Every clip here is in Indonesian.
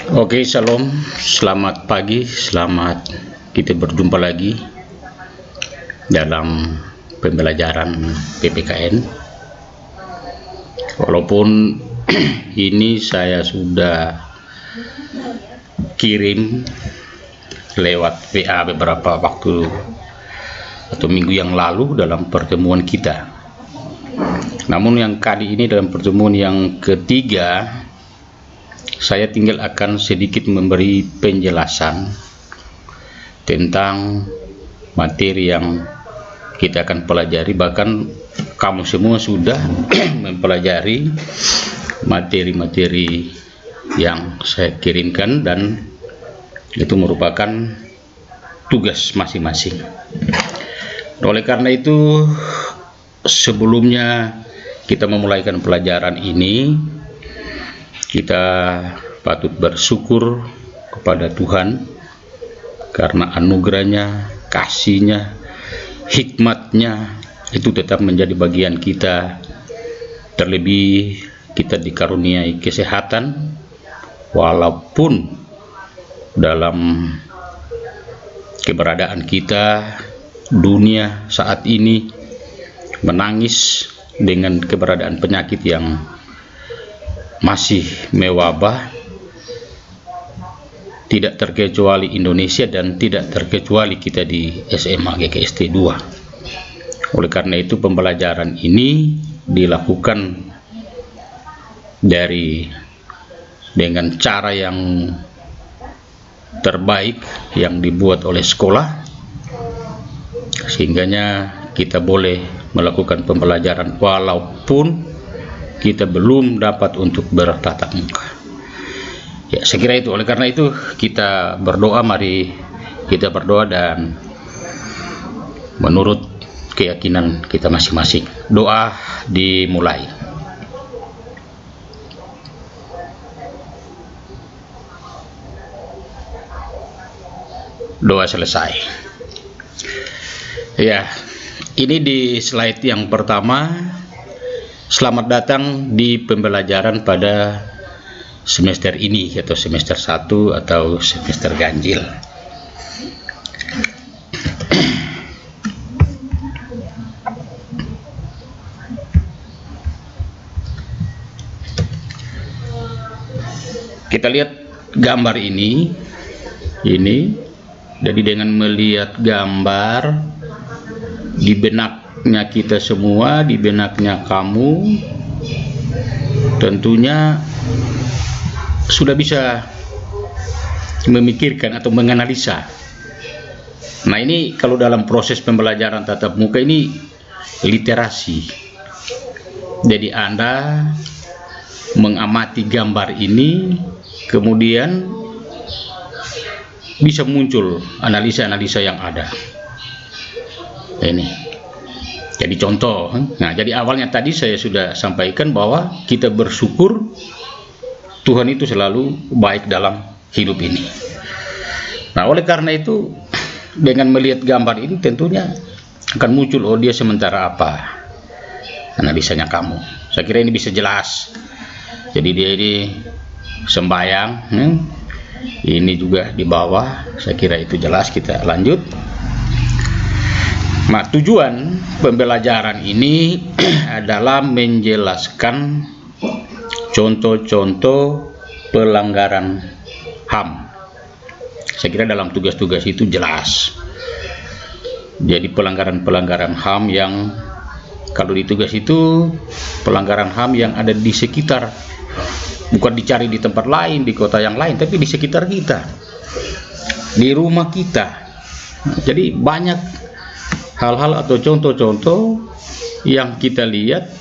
Oke, Shalom, selamat pagi, selamat kita berjumpa lagi dalam pembelajaran PPKN. Walaupun ini saya sudah kirim lewat WA beberapa waktu atau minggu yang lalu dalam pertemuan kita. Namun yang kali ini dalam pertemuan yang ketiga, saya tinggal akan sedikit memberi penjelasan tentang materi yang kita akan pelajari. Bahkan kamu semua sudah mempelajari materi-materi yang saya kirimkan, dan itu merupakan tugas masing-masing. Oleh karena itu, sebelumnya kita memulaikan pelajaran ini, kita patut bersyukur kepada Tuhan karena anugerahnya, kasihnya, hikmatnya itu tetap menjadi bagian kita. Terlebih kita dikaruniai kesehatan, walaupun dalam keberadaan kita dunia saat ini menangis dengan keberadaan penyakit yang masih mewabah, tidak terkecuali Indonesia dan tidak terkecuali kita di SMA GKST 2. Oleh karena itu pembelajaran ini dilakukan dengan cara yang terbaik yang dibuat oleh sekolah, sehingganya kita boleh melakukan pembelajaran walaupun kita belum dapat untuk bertatap muka. Ya, saya kira itu. Oleh karena itu kita berdoa, mari kita berdoa dan menurut keyakinan kita masing-masing. Doa dimulai. Doa selesai. Ya, ini di slide yang pertama. Selamat datang di pembelajaran pada semester ini, atau semester 1 atau semester ganjil. Kita lihat gambar ini. Jadi dengan melihat gambar di benaknya kita semua, di benaknya kamu, tentunya sudah bisa memikirkan atau menganalisa. Nah, ini kalau dalam proses pembelajaran tatap muka ini literasi. Jadi Anda mengamati gambar ini, kemudian bisa muncul analisa-analisa yang ada. Ini jadi contoh. Nah, jadi awalnya tadi saya sudah sampaikan bahwa kita bersyukur Tuhan itu selalu baik dalam hidup ini. Nah, oleh karena itu dengan melihat gambar ini tentunya akan muncul, oh dia sementara apa analisanya kamu. Saya kira ini bisa jelas. Jadi dia ini sembayang, ini juga di bawah. Saya kira itu jelas. Kita lanjut. Nah, tujuan pembelajaran ini adalah menjelaskan contoh-contoh pelanggaran HAM. Saya kira dalam tugas-tugas itu jelas. Jadi pelanggaran-pelanggaran HAM yang kalau di tugas itu pelanggaran HAM yang ada di sekitar, bukan dicari di tempat lain, di kota yang lain, tapi di sekitar kita, di rumah kita. Jadi banyak hal-hal atau contoh-contoh yang kita lihat,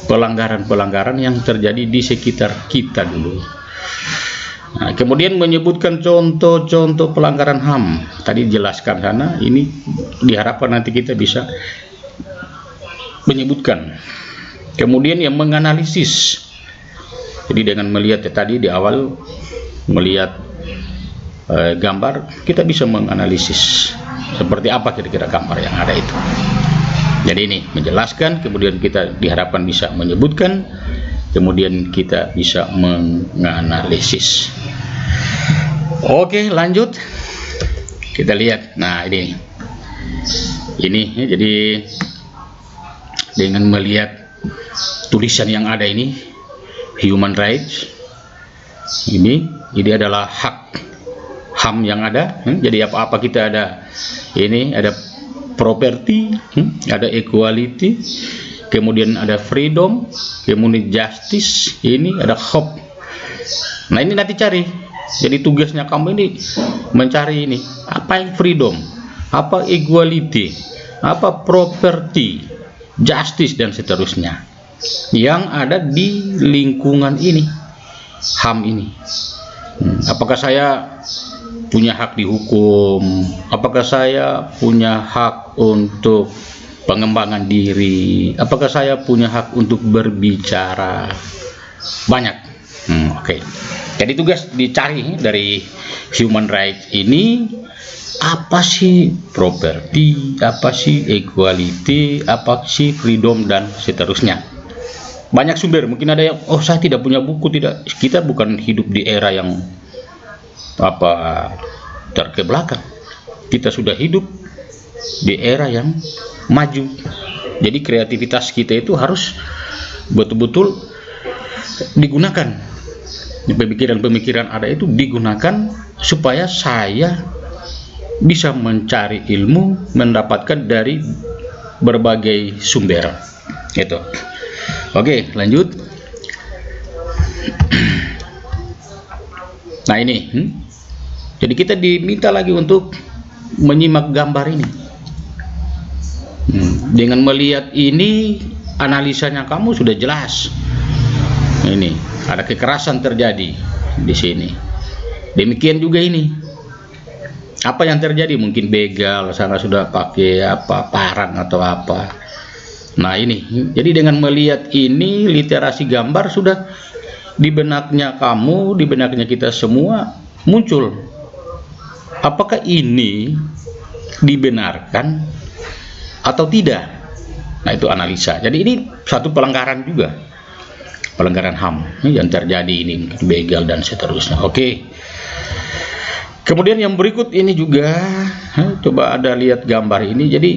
pelanggaran-pelanggaran yang terjadi di sekitar kita dulu. Nah, kemudian menyebutkan contoh-contoh pelanggaran HAM. Tadi jelaskan sana, ini diharapkan nanti kita bisa menyebutkan. Kemudian yang menganalisis. Jadi dengan melihat tadi di awal, melihat gambar, kita bisa menganalisis seperti apa kira-kira gambar yang ada itu. Jadi ini menjelaskan, kemudian kita diharapkan bisa menyebutkan, kemudian kita bisa menganalisis. Oke, lanjut kita lihat. Nah, ini ya, jadi dengan melihat tulisan yang ada ini, human rights, ini adalah hak HAM yang ada. Jadi apa-apa kita ada, ini ada property, ada equality, kemudian ada freedom, kemudian justice, ini ada hope. Nah, ini nanti cari. Jadi tugasnya kamu ini mencari ini, apa yang freedom, apa equality, apa property, justice, dan seterusnya yang ada di lingkungan ini, HAM ini. Apakah saya punya hak dihukum? Apakah saya punya hak untuk pengembangan diri? Apakah saya punya hak untuk berbicara? Banyak. Oke. Jadi tugas dicari dari human rights ini, apa sih property, apa sih equality, apa sih freedom, dan seterusnya. Banyak sumber. Mungkin ada yang, oh saya tidak punya buku. Tidak, kita bukan hidup di era yang terkebelakang. Kita sudah hidup di era yang maju. Jadi kreativitas kita itu harus betul-betul digunakan. Pemikiran-pemikiran ada itu digunakan supaya saya bisa mencari ilmu, mendapatkan dari berbagai sumber. Itu. Oke, lanjut. Nah, ini. Jadi kita diminta lagi untuk menyimak gambar ini. Dengan melihat ini, analisanya kamu sudah jelas. Ini ada kekerasan terjadi di sini. Demikian juga ini. Apa yang terjadi? Mungkin begal, sana sudah pakai parang atau apa. Nah, ini. Jadi dengan melihat ini, literasi gambar sudah di benaknya kamu, di benaknya kita semua muncul. Apakah ini dibenarkan atau tidak? Nah, itu analisa. Jadi ini satu pelanggaran juga. Pelanggaran HAM yang terjadi ini, begal dan seterusnya. Oke. Kemudian yang berikut ini juga, coba ada lihat gambar ini. Jadi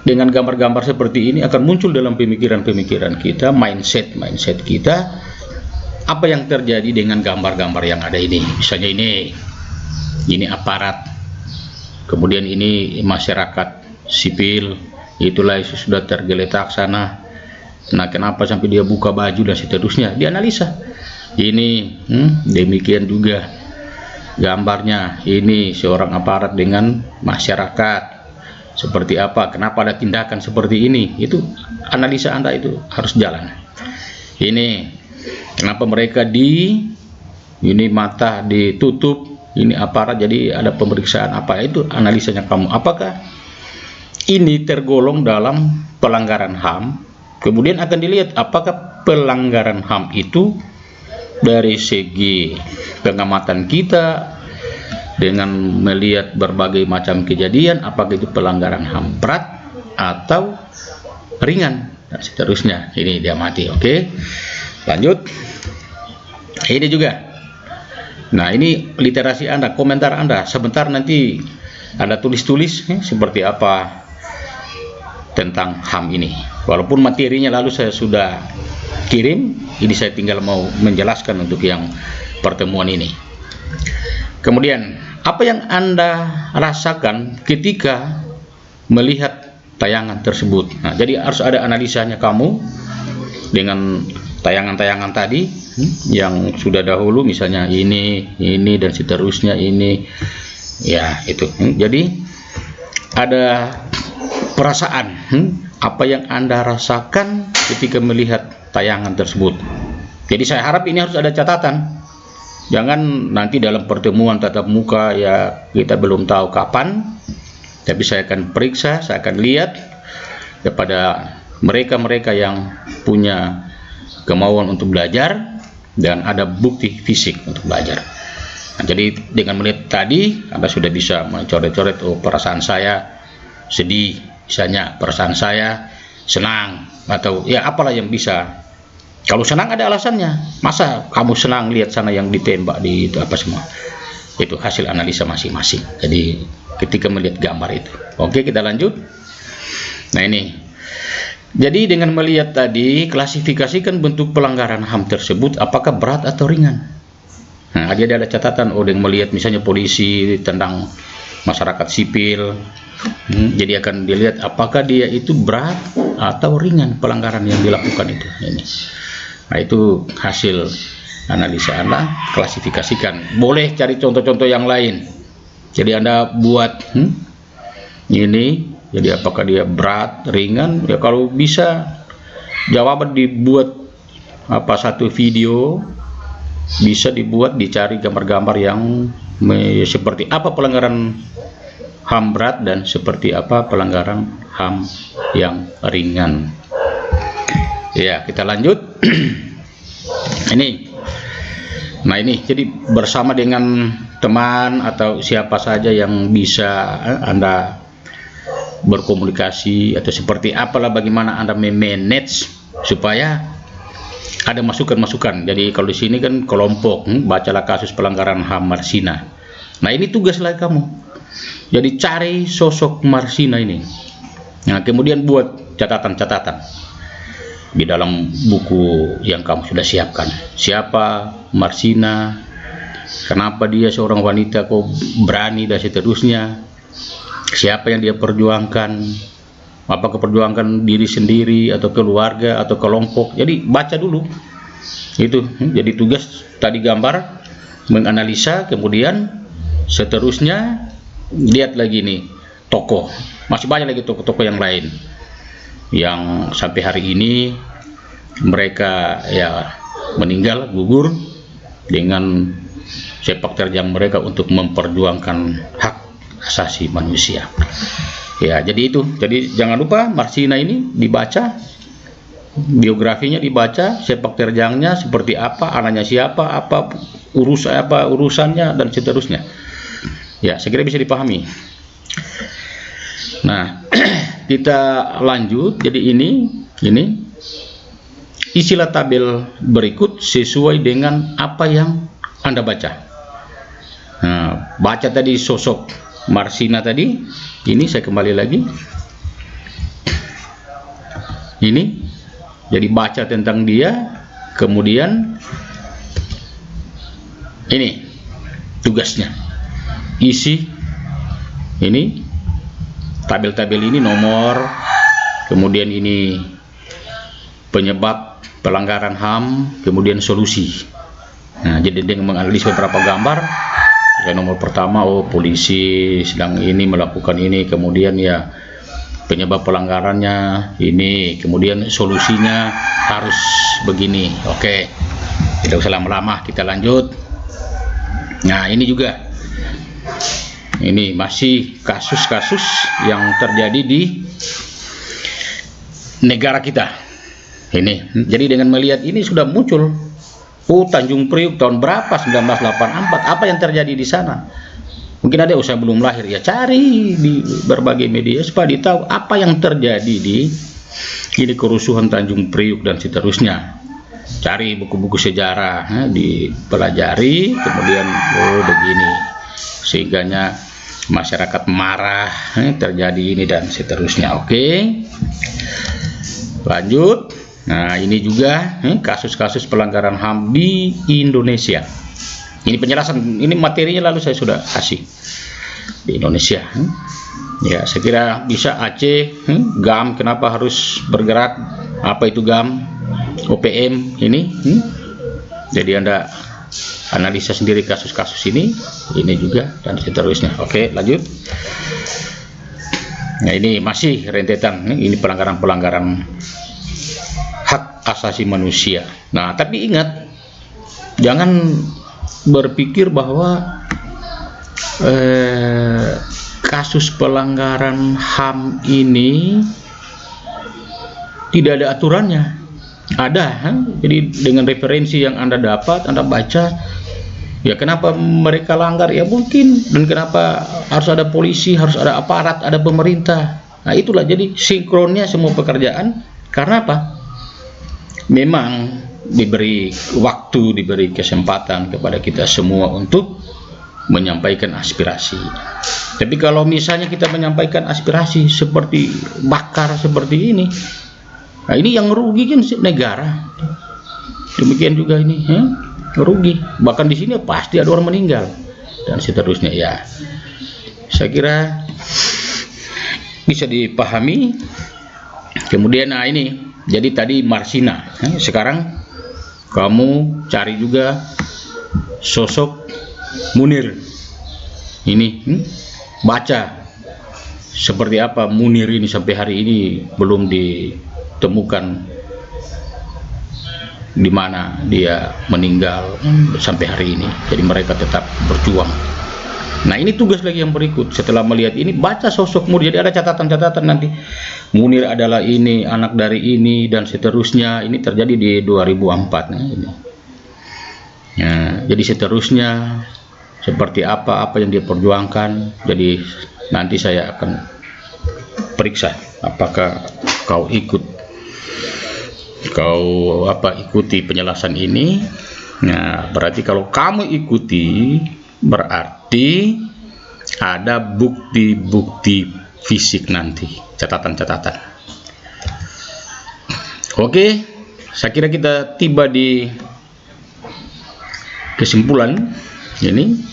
dengan gambar-gambar seperti ini akan muncul dalam pemikiran-pemikiran kita, mindset kita, apa yang terjadi dengan gambar-gambar yang ada ini. Misalnya ini aparat, kemudian ini masyarakat sipil, itulah sudah tergeletak sana. Nah, kenapa sampai dia buka baju dan seterusnya? Dianalisa. Ini demikian juga gambarnya. Ini seorang aparat dengan masyarakat. Seperti apa? Kenapa ada tindakan seperti ini? Itu analisa Anda itu harus jalan. Ini kenapa mereka ini mata ditutup, ini aparat, jadi ada pemeriksaan apa? Itu analisanya kamu. Apakah ini tergolong dalam pelanggaran HAM? Kemudian akan dilihat apakah pelanggaran HAM itu dari segi pengamatan kita dengan melihat berbagai macam kejadian, apakah itu pelanggaran HAM berat atau ringan dan seterusnya. Ini dia mati. Oke, lanjut. Ini juga. Nah, ini literasi Anda, komentar Anda. Sebentar nanti Anda tulis-tulis seperti apa tentang HAM ini. Walaupun materinya lalu saya sudah kirim, ini saya tinggal mau menjelaskan untuk yang pertemuan ini. Kemudian, apa yang Anda rasakan ketika melihat tayangan tersebut? Nah, jadi harus ada analisanya kamu dengan tayangan-tayangan tadi yang sudah dahulu, misalnya ini dan seterusnya ini. Ya, itu. Jadi ada perasaan, apa yang Anda rasakan ketika melihat tayangan tersebut. Jadi saya harap ini harus ada catatan. Jangan nanti dalam pertemuan tatap muka ya kita belum tahu kapan, tapi saya akan periksa, saya akan lihat kepada mereka-mereka yang punya kemauan untuk belajar dan ada bukti fisik untuk belajar. Nah, jadi dengan melihat tadi Anda sudah bisa mencoret-coret, oh perasaan saya sedih, misalnya perasaan saya senang, atau ya apalah yang bisa. Kalau senang ada alasannya, masa kamu senang lihat sana yang ditembak di itu apa semua. Itu hasil analisa masing-masing. Jadi ketika melihat gambar itu. Oke, kita lanjut. Nah ini. Jadi dengan melihat tadi, klasifikasikan bentuk pelanggaran HAM tersebut apakah berat atau ringan. Nah, dia ada catatan dengan melihat misalnya polisi tentang masyarakat sipil. Jadi akan dilihat apakah dia itu berat atau ringan pelanggaran yang dilakukan itu. Ini. Nah, itu hasil analisa Anda, klasifikasikan. Boleh cari contoh-contoh yang lain. Jadi Anda buat ini. Jadi apakah dia berat, ringan? Ya kalau bisa jawaban dibuat satu video, bisa dibuat, dicari gambar-gambar yang seperti apa pelanggaran HAM berat dan seperti apa pelanggaran HAM yang ringan. Ya, kita lanjut. Nah ini, jadi bersama dengan teman atau siapa saja yang bisa Anda berkomunikasi atau seperti apalah, bagaimana Anda memanage supaya ada masukan-masukan. Jadi kalau di sini kan kelompok, bacalah kasus pelanggaran HAM Marsina. Nah ini tugas lagi kamu. Jadi cari sosok Marsina ini. Nah kemudian buat catatan-catatan di dalam buku yang kamu sudah siapkan. Siapa Marsina? Kenapa dia seorang wanita kok berani dan seterusnya? Siapa yang dia perjuangkan? Apakah perjuangkan diri sendiri atau keluarga atau kelompok? Jadi baca dulu. Itu. Jadi tugas tadi gambar, menganalisa, kemudian seterusnya lihat lagi nih tokoh. Masih banyak lagi tokoh-tokoh yang lain yang sampai hari ini mereka ya meninggal, gugur dengan sepak terjang mereka untuk memperjuangkan hak asasi manusia. Ya, jadi itu. Jadi jangan lupa Marsina ini dibaca, biografinya dibaca, sepak terjangnya seperti apa, anaknya siapa, apa urusannya dan seterusnya. Ya, saya kira bisa dipahami. Nah, kita lanjut. Jadi ini isilah tabel berikut sesuai dengan apa yang Anda baca. Nah, baca tadi sosok Marsina tadi, ini saya kembali lagi. Ini, jadi baca tentang dia, kemudian ini tugasnya, isi ini tabel-tabel ini nomor, kemudian ini penyebab pelanggaran HAM, kemudian solusi. Nah, jadi dengan menganalisis beberapa gambar. Ya, nomor pertama, polisi sedang ini melakukan ini, kemudian ya penyebab pelanggarannya ini, kemudian solusinya harus begini. Oke, tidak usah lama-lama, kita lanjut. Nah ini juga, ini masih kasus-kasus yang terjadi di negara kita ini. Jadi dengan melihat ini sudah muncul, Tanjung Priuk tahun berapa, 1984, apa yang terjadi di sana? Mungkin ada usaha belum lahir, ya cari di berbagai media supaya ditahu apa yang terjadi di ini kerusuhan Tanjung Priuk dan seterusnya. Cari buku-buku sejarah, dipelajari, kemudian begini, sehingganya masyarakat marah, terjadi ini dan seterusnya. Oke, lanjut. Nah ini juga kasus-kasus pelanggaran HAM di Indonesia. Ini penjelasan, ini materinya lalu saya sudah kasih di Indonesia. Ya saya kira bisa Aceh, GAM kenapa harus bergerak, apa itu GAM, OPM ini. Jadi Anda analisa sendiri kasus-kasus ini juga dan seterusnya. Oke, lanjut. Nah ini masih rentetan, ini pelanggaran-pelanggaran hak asasi manusia. Nah, tapi ingat, jangan berpikir bahwa kasus pelanggaran HAM ini tidak ada aturannya. Ada, jadi dengan referensi yang Anda dapat, Anda baca, ya kenapa mereka langgar, ya mungkin, dan kenapa harus ada polisi, harus ada aparat, ada pemerintah. Nah itulah, jadi sinkronnya semua pekerjaan. Karena apa? Memang diberi waktu, diberi kesempatan kepada kita semua untuk menyampaikan aspirasi. Tapi kalau misalnya kita menyampaikan aspirasi seperti bakar seperti ini, nah ini yang rugi kan negara. Demikian juga ini, rugi. Bahkan di sini pasti ada orang meninggal dan seterusnya ya. Saya kira bisa dipahami. Kemudian nah ini, jadi tadi Marsina, sekarang kamu cari juga sosok Munir. Ini baca seperti apa Munir ini, sampai hari ini belum ditemukan di mana dia meninggal sampai hari ini. Jadi mereka tetap berjuang. Nah ini tugas lagi yang berikut. Setelah melihat ini, baca sosok Munir. Jadi ada catatan-catatan nanti. Munir adalah ini, anak dari ini, dan seterusnya. Ini terjadi di 2004. Nah, ini. Nah, jadi seterusnya seperti apa yang dia perjuangkan. Jadi nanti saya akan periksa apakah kau ikuti penjelasan ini. Nah, berarti kalau kamu ikuti, berarti ada bukti-bukti fisik nanti, catatan-catatan. Oke, saya kira kita tiba di kesimpulan ini.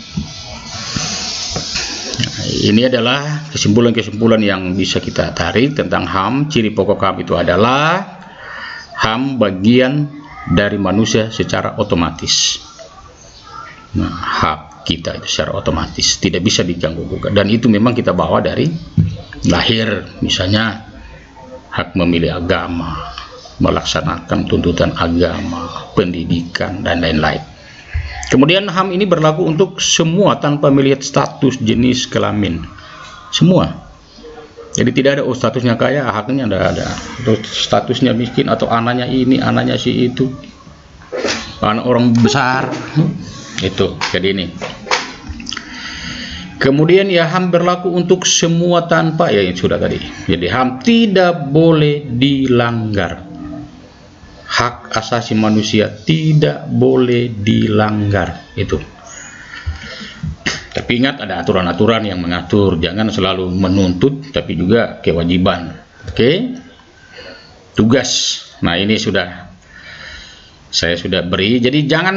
Ini adalah kesimpulan-kesimpulan yang bisa kita tarik tentang HAM. Ciri pokok HAM itu adalah HAM bagian dari manusia secara otomatis. Nah, hak kita itu secara otomatis tidak bisa diganggu gugat, dan itu memang kita bawa dari lahir. Misalnya hak memilih agama, melaksanakan tuntutan agama, pendidikan, dan lain-lain. Kemudian HAM ini berlaku untuk semua tanpa melihat status, jenis, kelamin, semua. Jadi tidak ada statusnya kaya, haknya tidak ada. Atau statusnya miskin, atau anaknya ini, anaknya si itu, anak orang besar, itu. Jadi ini. Kemudian ya HAM berlaku untuk semua tanpa, ya yang sudah tadi. Jadi HAM tidak boleh dilanggar. Hak asasi manusia tidak boleh dilanggar, itu. Tapi ingat, ada aturan-aturan yang mengatur. Jangan selalu menuntut, tapi juga kewajiban. Oke? Tugas. Nah, ini saya sudah beri. Jadi jangan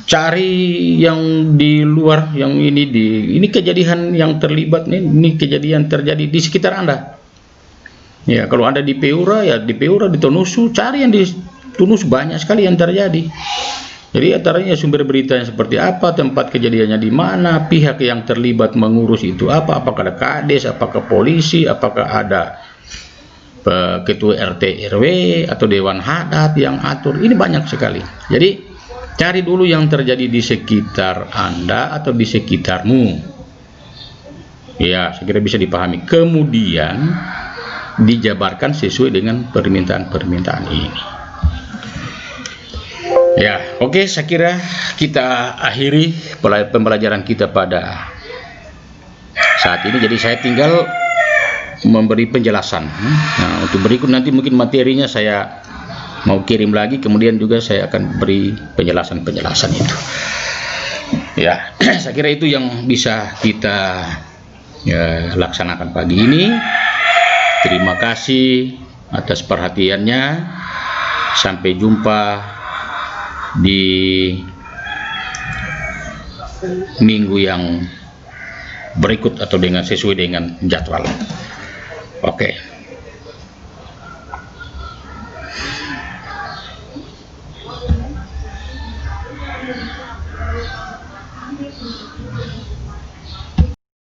cari yang di luar, yang ini kejadian yang terlibat nih, ini kejadian terjadi di sekitar Anda. Ya, kalau Anda di Peura, ya di Peura, di Tonusu, cari yang di Tunus, banyak sekali yang terjadi. Jadi antaranya sumber beritanya seperti apa, tempat kejadiannya di mana, pihak yang terlibat mengurus itu apa, apakah ada kades, apakah polisi, apakah ada ketua RT RW atau dewan adat yang atur. Ini banyak sekali. Jadi cari dulu yang terjadi di sekitar Anda atau di sekitarmu. Ya, saya kira bisa dipahami. Kemudian dijabarkan sesuai dengan permintaan-permintaan ini. Ya, oke, saya kira kita akhiri pembelajaran kita pada saat ini. Jadi saya tinggal memberi penjelasan. Nah, untuk berikut nanti mungkin materinya saya mau kirim lagi, kemudian juga saya akan beri penjelasan-penjelasan itu. Ya, saya kira itu yang bisa kita laksanakan pagi ini. Terima kasih atas perhatiannya. Sampai jumpa di minggu yang berikut atau sesuai dengan jadwal. Oke.